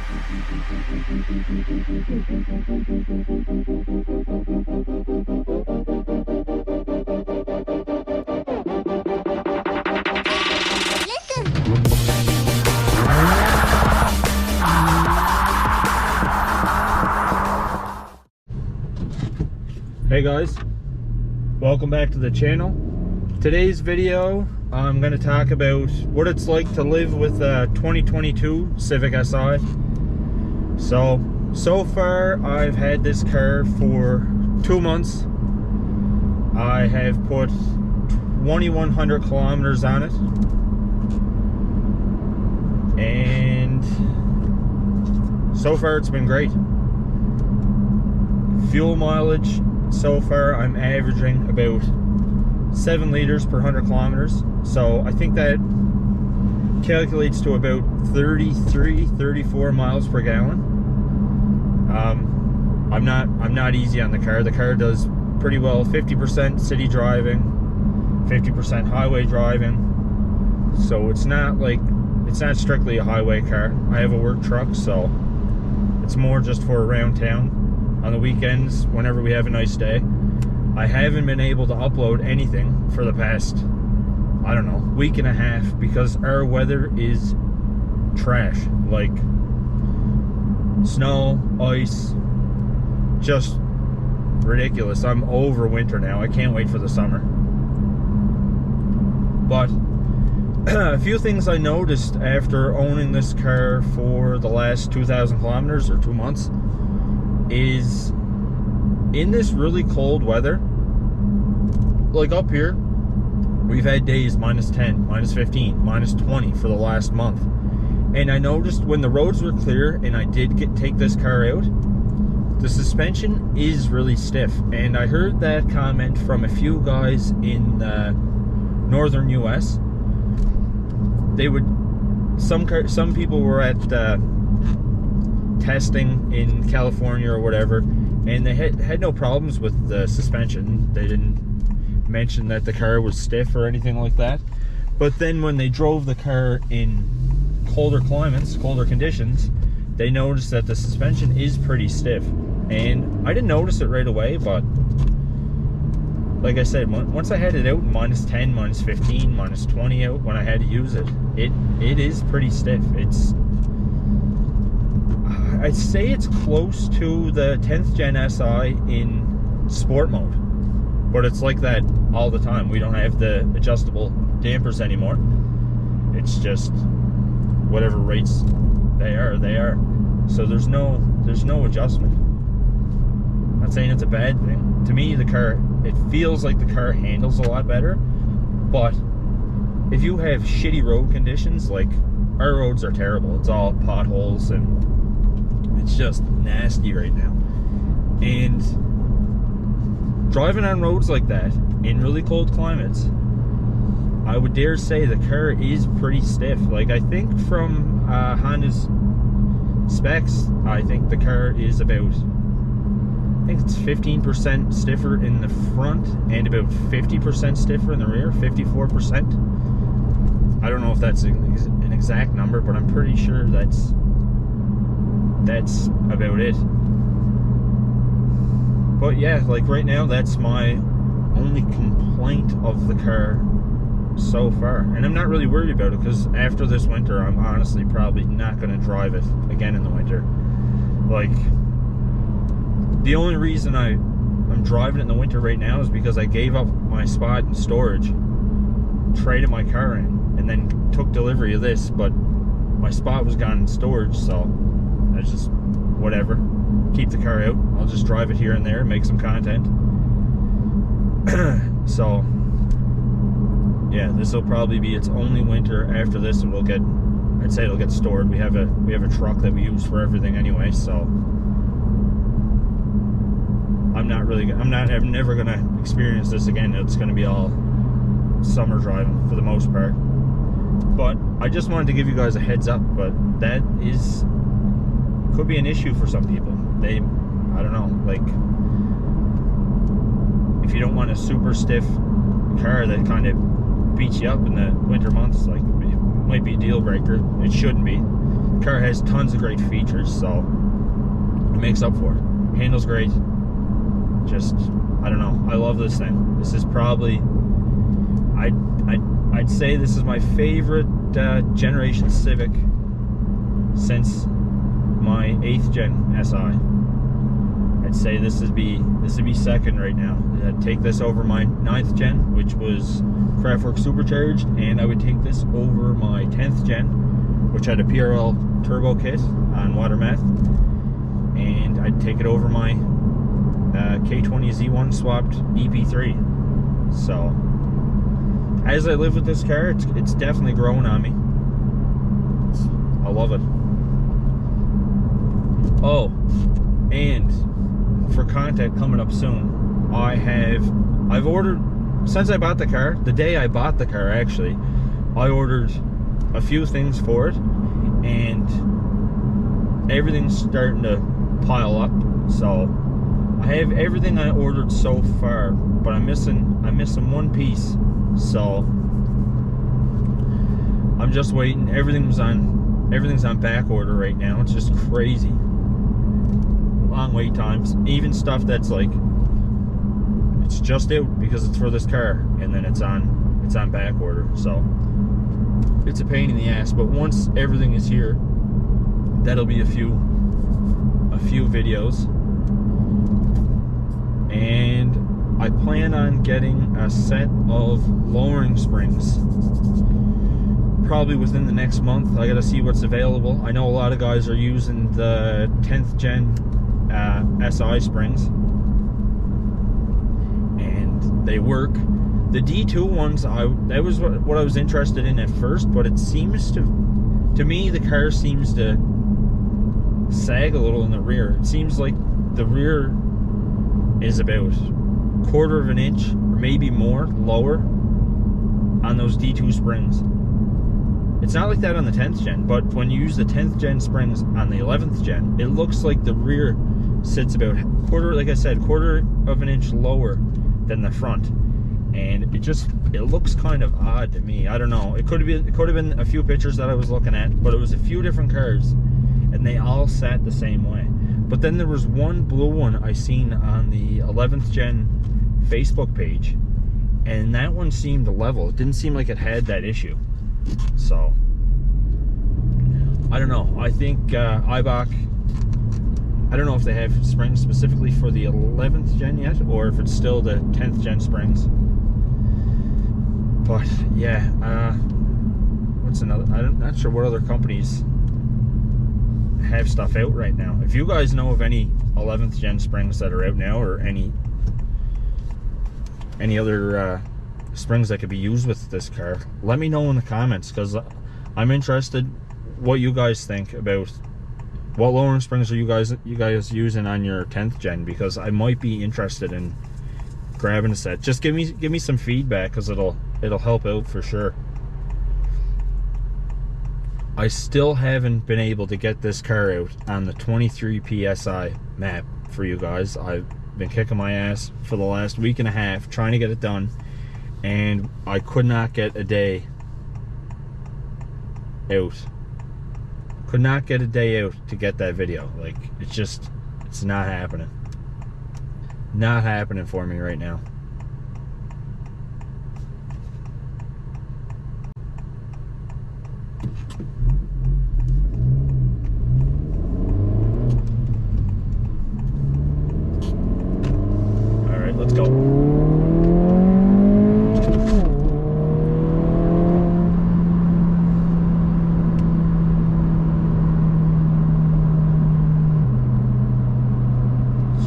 Hey guys, welcome back to the channel. Today's video I'm going to talk about what it's like to live with a 2022 Civic SI. So far I've had this car for 2 months. I have put 2,100 kilometers on it, and so far it's been great. Fuel mileage, so far I'm averaging about 7 liters per 100 kilometers, so I think that calculates to about 34 miles per gallon. I'm not easy on the car. The car does pretty well. 50% city driving, 50% highway driving, so it's not strictly a highway car. I have a work truck, so it's more just for around town. On the weekends, whenever we have a nice day. I haven't been able to upload anything for the past, I don't know, week and a half, because our weather is trash. Like snow, ice, just ridiculous. I'm over winter now. I can't wait for the summer. But a few things I noticed after owning this car for the last 2,000 kilometers or 2 months is, in this really cold weather, like up here, we've had days minus 10, minus 15, minus 20 for the last month. And I noticed when the roads were clear and I did take this car out, the suspension is really stiff. And I heard that comment from a few guys in the northern US. They would, some people were at testing in California or whatever, and they had no problems with the suspension. They didn't mention that the car was stiff or anything like that. But then when they drove the car in colder climates, colder conditions, they noticed that the suspension is pretty stiff. And I didn't notice it right away, but like I said, once I had it out in minus 10, minus 15, minus 20 out when I had to use it, it is pretty stiff. I'd say it's close to the 10th gen SI in sport mode, but it's like that all the time. We don't have the adjustable dampers anymore. It's just whatever rates they are. So there's no adjustment. I'm not saying it's a bad thing. To me, the car, it feels like the car handles a lot better, but if you have shitty road conditions, like our roads are terrible. It's all potholes and it's just nasty right now. And driving on roads like that in really cold climates, I would dare say the car is pretty stiff. Like, I think from Honda's specs, I think the car is about, I think it's 15% stiffer in the front and about 50% stiffer in the rear, 54%. I don't know if that's an exact number, but I'm pretty sure that's about it. But yeah, like right now, that's my only complaint of the car so far. And I'm not really worried about it, because after this winter, I'm honestly probably not going to drive it again in the winter. Like, the only reason I'm driving it in the winter right now is because I gave up my spot in storage, traded my car in, and then took delivery of this, but my spot was gone in storage, so I just, whatever, keep the car out. I'll just drive it here and there, make some content. So yeah, this will probably be its only winter. After this, I'd say it'll get stored. We have a truck that we use for everything anyway, so I'm never gonna experience this again. It's gonna be all summer driving for the most part. But I just wanted to give you guys a heads up, but that could be an issue for some people. I don't know, like, if you don't want a super stiff car that kind of beats you up in the winter months, like, it might be a deal breaker. It shouldn't be. The car has tons of great features, so it makes up for it. Handles great. Just, I don't know. I love this thing. This is probably, I'd say this is my favorite generation Civic since my 8th gen SI. I'd say this would be second right now. I'd take this over my 9th gen, which was Kraftwerk supercharged, and I would take this over my 10th gen, which had a PRL turbo kit on water meth, and I'd take it over my K20 Z1 swapped EP3. So as I live with this car, it's definitely growing on me. I love it. Oh, and for content coming up soon, I've ordered, since I bought the car, the day I bought the car actually, I ordered a few things for it, and everything's starting to pile up. So I have everything I ordered so far, but I'm missing one piece. So I'm just waiting. Everything's on back order right now. It's just crazy. Long wait times. Even stuff that's like, it's just out because it's for this car, and then it's on back order. So it's a pain in the ass. But once everything is here, that'll be a few videos. And I plan on getting a set of lowering springs probably within the next month. I gotta see what's available. I know a lot of guys are using the 10th gen SI springs, and they work. The D2 ones, that was what I was interested in at first, but it seems to me the car seems to sag a little in the rear. It seems like the rear is about 1/4 of an inch or maybe more lower on those D2 springs. It's not like that on the 10th gen, but when you use the 10th gen springs on the 11th gen, it looks like the rear sits about like I said, 1/4 of an inch lower than the front, and it looks kind of odd to me. I don't know. It could have been a few pictures that I was looking at, but it was a few different cars, and they all sat the same way. But then there was one blue one I seen on the 11th gen Facebook page, and that one seemed level. It didn't seem like it had that issue. So I don't know. I think Eibach, I don't know if they have springs specifically for the 11th gen yet, or if it's still the 10th gen springs. But yeah, what's another? I'm not sure what other companies have stuff out right now. If you guys know of any 11th gen springs that are out now, or any other springs that could be used with this car, let me know in the comments, because I'm interested what you guys think about what lowering springs are you guys using on your 10th gen, because I might be interested in grabbing a set. Just give me some feedback, because it'll help out for sure. I still haven't been able to get this car out on the 23 PSI map for you guys. I've been kicking my ass for the last week and a half trying to get it done, and I could not get a day out. Could not get a day out to get that video. Like, it's not happening. Not happening for me right now. All right, let's go.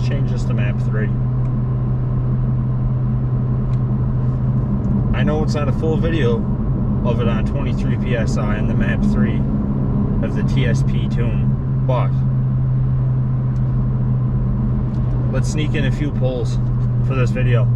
Change this to map 3. I know it's not a full video of it on 23 PSI and the map 3 of the TSP tune, but let's sneak in a few pulls for this video.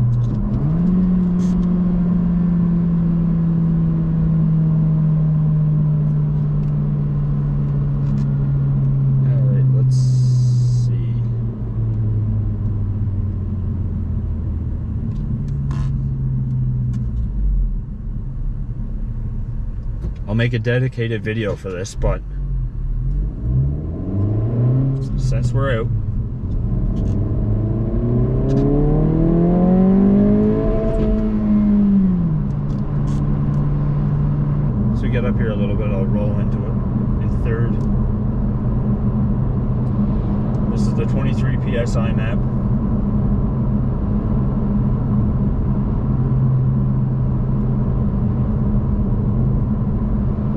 I'll make a dedicated video for this, but since we're out. So we get up here a little bit, I'll roll into it in third. This is the 23 PSI map.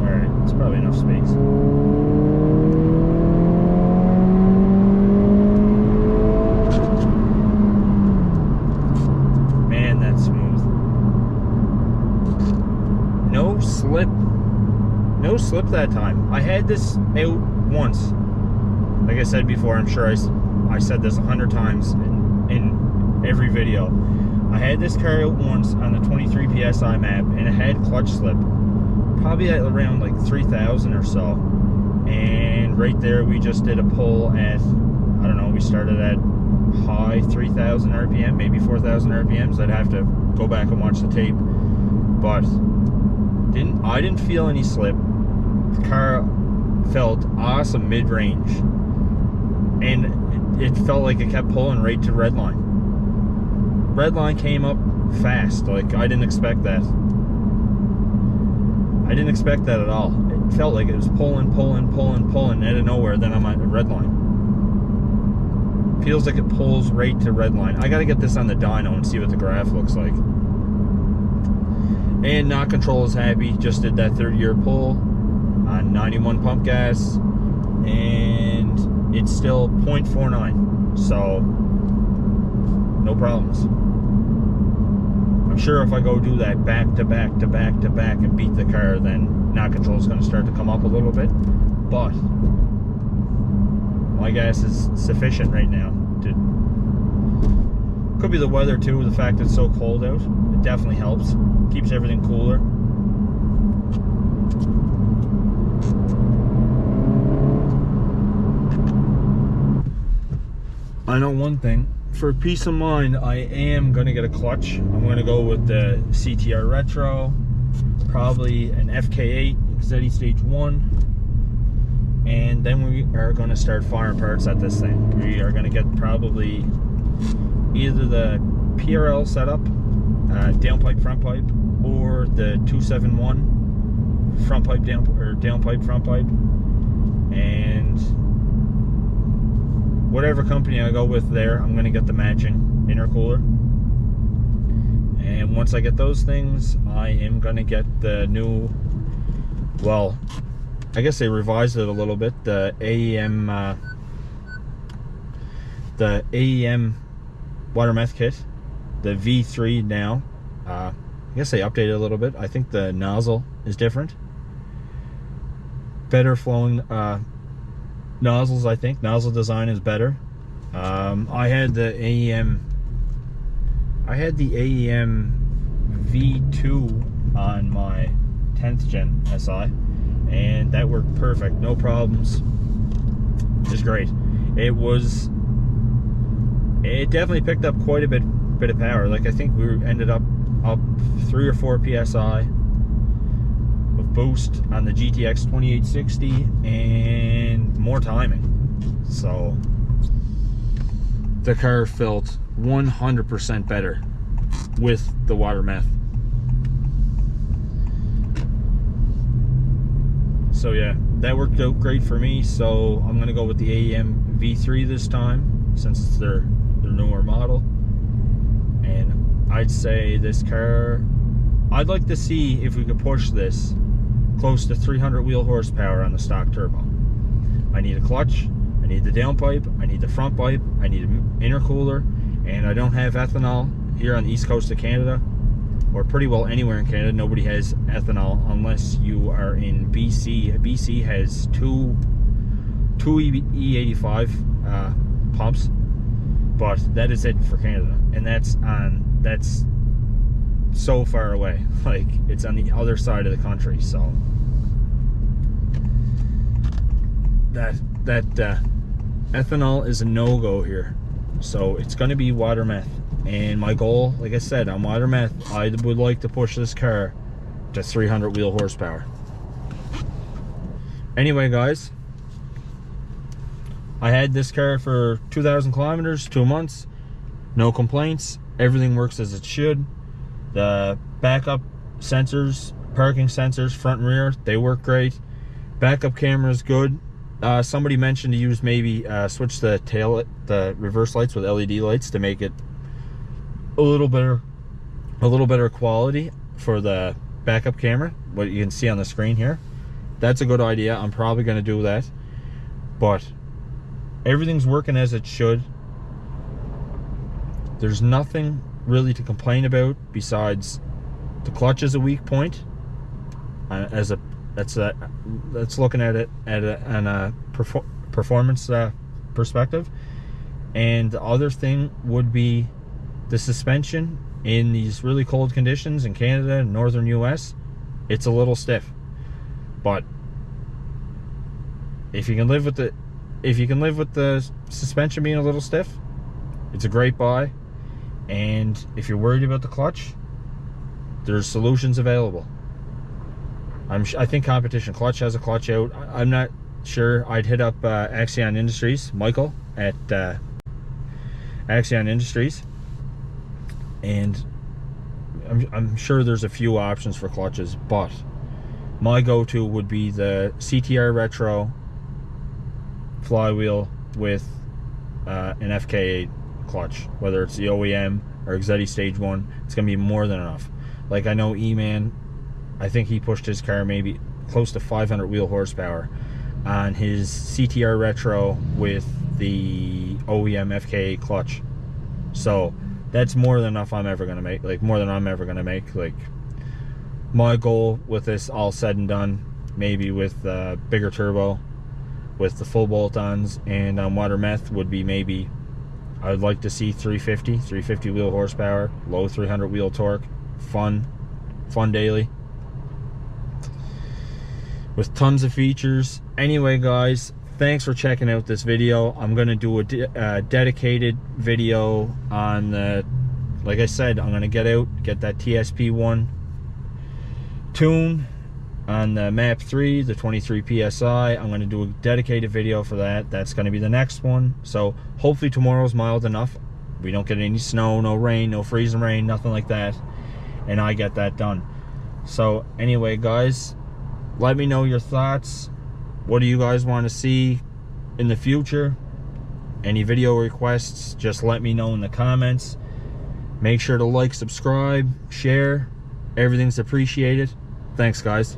Alright, it's probably enough space. Man, that's smooth. No slip. No slip that time. I had this out once. Like I said before, I'm sure I said this 100 times in every video. I had this car out once on the 23 PSI map, and it had clutch slip, probably at around like 3,000 or so. And right there, we just did a pull at, I don't know, we started at high 3,000 RPM, maybe 4,000 RPMs. I'd have to go back and watch the tape, but I didn't feel any slip. The car felt awesome mid-range, and it felt like it kept pulling right to redline. Redline came up fast. Like, I didn't expect that. I didn't expect that at all. It felt like it was pulling out of nowhere. Then I'm at a redline. Feels like it pulls right to redline. I gotta get this on the dyno and see what the graph looks like. And Knock Control is happy. Just did that 3rd-year pull on 91 pump gas, and it's still 0.49, so no problems. I'm sure if I go do that back to back and beat the car, then Knock Control is going to start to come up a little bit, but my gas is sufficient right now. Could be the weather too, the fact it's so cold out. It definitely helps. Keeps everything cooler. I know one thing. For peace of mind, I am going to get a clutch. I'm going to go with the CTR Retro, probably an FK8 ZE Stage 1, and then we are going to start firing parts at this thing. We are going to get probably either the PRL setup, downpipe front pipe, or the 271 front pipe downpipe front pipe, and whatever company I go with there, I'm going to get the matching intercooler. And once I get those things, I am going to get the new, well, I guess they revised it a little bit, the AEM water meth kit, the V3 now. I guess they updated it a little bit. I think the nozzle is different. Better flowing nozzles, I think. Nozzle design is better. I had the AEM V2 on my 10th gen SI, and that worked perfect, no problems. Just great. It definitely picked up quite a bit of power. Like, I think we ended up 3 or 4 PSI of boost on the GTX 2860 and more timing. So the car felt 100% better with the water meth. So yeah, that worked out great for me. So I'm gonna go with the AEM V3 this time, since it's their newer model. And I'd say this car, I'd like to see if we could push this close to 300 wheel horsepower on the stock turbo. I need a clutch, I need the downpipe, I need the front pipe, I need an intercooler, and I don't have ethanol here on the east coast of Canada, or pretty well anywhere in Canada. Nobody has ethanol unless you are in BC. BC has two E85 pumps, but that is it for Canada, and that's so far away. Like, it's on the other side of the country. So that ethanol is a no-go here. So it's going to be water meth, and my goal, like I said, on water meth, I would like to push this car to 300 wheel horsepower. Anyway, guys, I had this car for 2,000 kilometers, 2 months, no complaints. Everything works as it should. The backup sensors, parking sensors, front and rear, they work great. Backup camera is good. Somebody mentioned to use maybe switch the reverse lights with LED lights to make it a little better quality for the backup camera. What you can see on the screen here, that's a good idea. I'm probably going to do that. But everything's working as it should. There's nothing really to complain about besides the clutch is a weak point. That's looking at it on a performance perspective. And the other thing would be the suspension in these really cold conditions in Canada and northern US. It's a little stiff, but if you can live with the suspension being a little stiff, it's a great buy. And if you're worried about the clutch, there's solutions available. I think Competition Clutch has a clutch out. I'm not sure. I'd hit up AxionIndustries, Michael at AxionIndustries, and I'm sure there's a few options for clutches, but my go-to would be the CTR Retro flywheel with an FK8 clutch, whether it's the OEM or Exetti Stage 1. It's going to be more than enough. Like, I know E-Man, I think he pushed his car maybe close to 500 wheel horsepower on his CTR Retro with the OEM FK8 clutch. So that's more than enough I'm ever going to make. Like, more than I'm ever going to make. Like, my goal with this all said and done, maybe with bigger turbo, with the full bolt-ons and water meth, would be maybe, I would like to see 350 wheel horsepower, low 300 wheel torque, fun daily, with tons of features. Anyway, guys, thanks for checking out this video. I'm going to do a dedicated video on the, like I said, I'm going to get that TSP1 tune on the Map 3, the 23 PSI. I'm going to do a dedicated video for that. That's going to be the next one. So hopefully tomorrow's mild enough. We don't get any snow, no rain, no freezing rain, nothing like that. And I get that done. So anyway, guys, let me know your thoughts. What do you guys want to see in the future? Any video requests, just let me know in the comments. Make sure to like, subscribe, share. Everything's appreciated. Thanks, guys.